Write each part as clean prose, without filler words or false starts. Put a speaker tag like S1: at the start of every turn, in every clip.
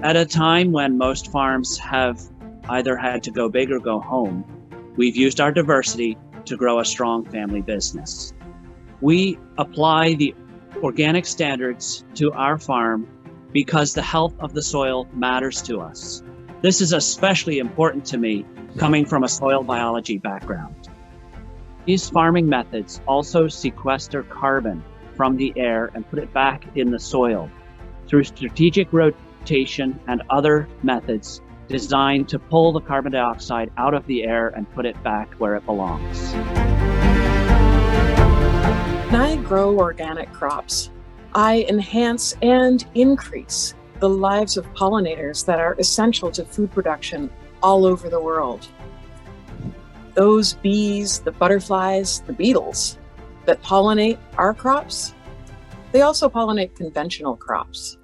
S1: At a time when most farms have either had to go big or go home, we've used our diversity to grow a strong family business. We apply the organic standards to our farm because the health of the soil matters to us. This is especially important to me, coming from a soil biology background. These farming methods also sequester carbon from the air and put it back in the soil through strategic rotation and other methods designed to pull the carbon dioxide out of the air and put it back where it belongs.
S2: When I grow organic crops, I enhance and increase the lives of pollinators that are essential to food production all over the world. Those bees, the butterflies, the beetles that pollinate our crops, they also pollinate conventional crops.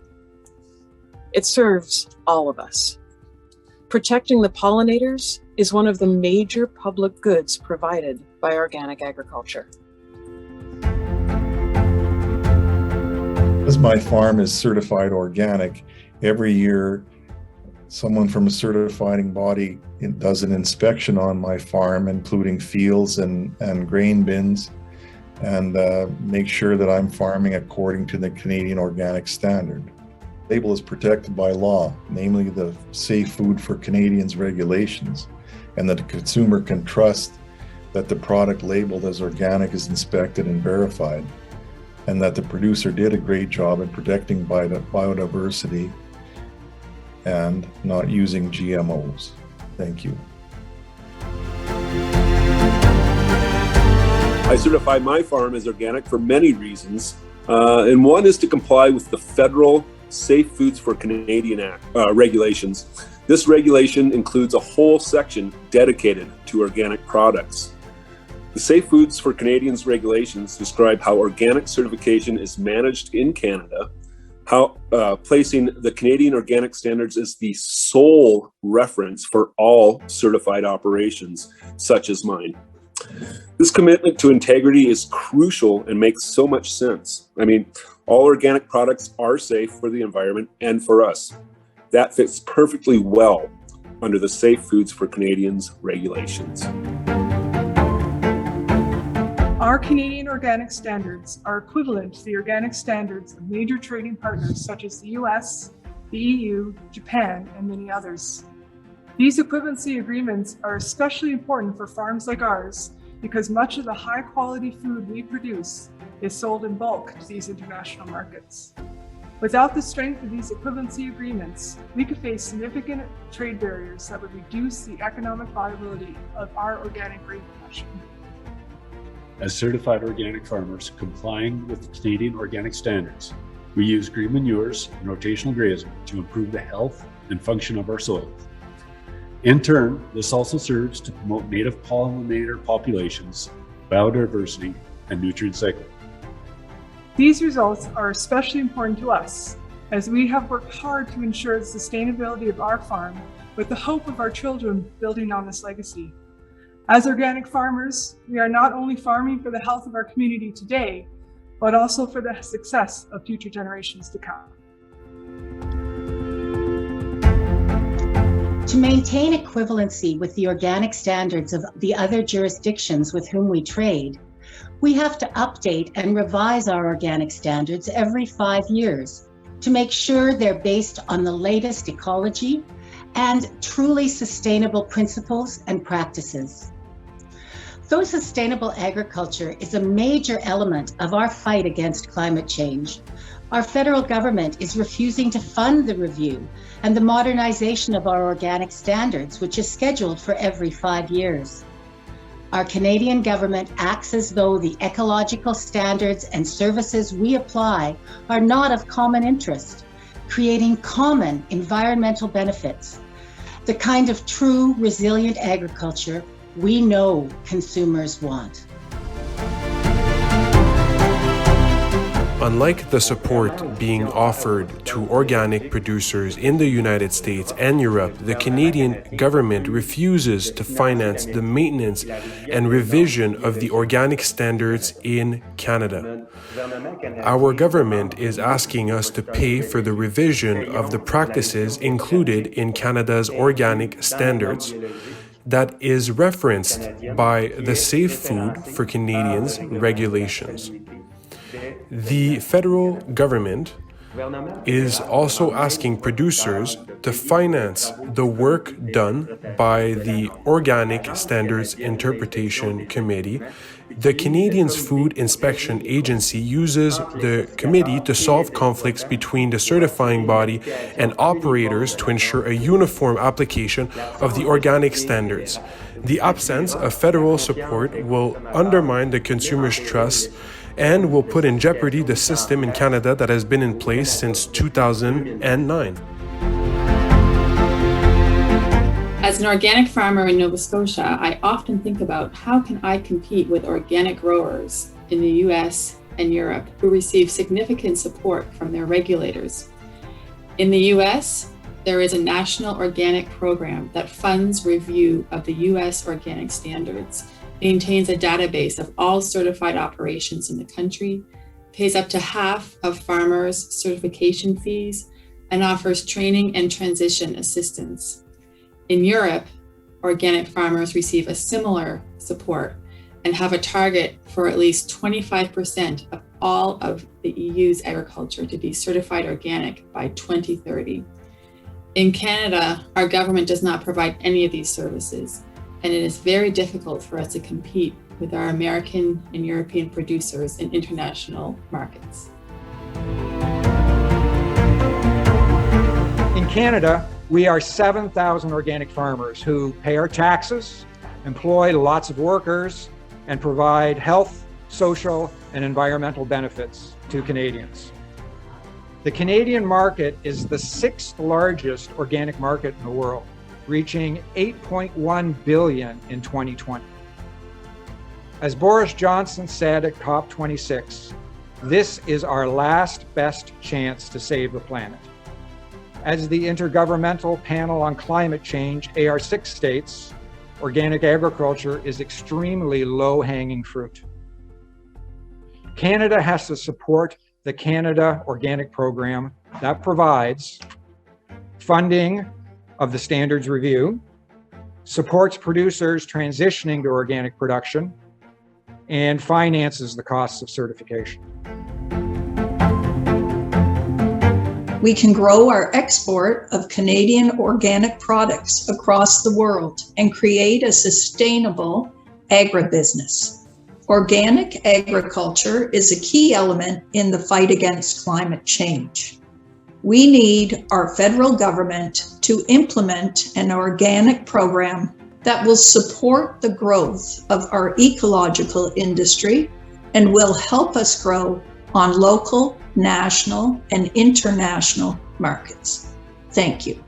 S2: It serves all of us. Protecting the pollinators is one of the major public goods provided by organic agriculture.
S3: As my farm is certified organic, every year someone from a certifying body does an inspection on my farm, including fields and grain bins, and make sure that I'm farming according to the Canadian Organic Standard. The label is protected by law, namely the Safe Food for Canadians regulations, and that the consumer can trust that the product labeled as organic is inspected and verified, and that the producer did a great job in protecting biodiversity and not using GMOs. Thank you.
S4: I certify my farm as organic for many reasons, and one is to comply with the federal Safe Foods for Canadian Act regulations. This regulation includes a whole section dedicated to organic products. The Safe Foods for Canadians regulations describe how organic certification is managed in Canada, how placing the Canadian Organic Standards as the sole reference for all certified operations, such as mine. This commitment to integrity is crucial and makes so much sense. I mean, all organic products are safe for the environment and for us. That fits perfectly well under the Safe Foods for Canadians regulations.
S5: Our Canadian organic standards are equivalent to the organic standards of major trading partners such as the US, the EU, Japan, and many others. These equivalency agreements are especially important for farms like ours because much of the high-quality food we produce is sold in bulk to these international markets. Without the strength of these equivalency agreements, we could face significant trade barriers that would reduce the economic viability of our organic grain production.
S6: As certified organic farmers complying with the Canadian Organic Standards, we use green manures and rotational grazing to improve the health and function of our soil. In turn, this also serves to promote native pollinator populations, biodiversity, and nutrient cycle.
S5: These results are especially important to us, as we have worked hard to ensure the sustainability of our farm with the hope of our children building on this legacy. As organic farmers, we are not only farming for the health of our community today, but also for the success of future generations to come.
S7: To maintain equivalency with the organic standards of the other jurisdictions with whom we trade, we have to update and revise our organic standards every 5 years to make sure they're based on the latest ecology and truly sustainable principles and practices. Though sustainable agriculture is a major element of our fight against climate change, our federal government is refusing to fund the review and the modernization of our organic standards, which is scheduled for every 5 years. Our Canadian government acts as though the ecological standards and services we apply are not of common interest, creating common environmental benefits, the kind of true resilient agriculture we know consumers want.
S8: Unlike the support being offered to organic producers in the United States and Europe, the Canadian government refuses to finance the maintenance and revision of the organic standards in Canada. Our government is asking us to pay for the revision of the practices included in Canada's organic standards that is referenced by the Safe Food for Canadians regulations. The federal government is also asking producers to finance the work done by the Organic Standards Interpretation Committee. The Canadian Food Inspection Agency uses the committee to solve conflicts between the certifying body and operators to ensure a uniform application of the organic standards. The absence of federal support will undermine the consumer's trust and will put in jeopardy the system in Canada that has been in place since 2009.
S9: As an organic farmer in Nova Scotia, I often think about how can I compete with organic growers in the US and Europe who receive significant support from their regulators. In the US, there is a national organic program that funds review of the US organic standards, maintains a database of all certified operations in the country, pays up to half of farmers' certification fees, and offers training and transition assistance. In Europe, organic farmers receive a similar support and have a target for at least 25% of all of the EU's agriculture to be certified organic by 2030. In Canada, our government does not provide any of these services, and it is very difficult for us to compete with our American and European producers in international markets.
S10: In Canada, we are 7,000 organic farmers who pay our taxes, employ lots of workers, and provide health, social, and environmental benefits to Canadians. The Canadian market is the 6th largest organic market in the world, reaching $8.1 billion in 2020. As Boris Johnson said at COP26, this is our last best chance to save the planet. As the Intergovernmental Panel on Climate Change, AR6 states, organic agriculture is extremely low-hanging fruit. Canada has to support the Canada Organic Program that provides funding of the standards review, supports producers transitioning to organic production, and finances the costs of certification.
S11: We can grow our export of Canadian organic products across the world and create a sustainable agribusiness. Organic agriculture is a key element in the fight against climate change. We need our federal government to implement an organic program that will support the growth of our ecological industry and will help us grow on local, national, and international markets. Thank you.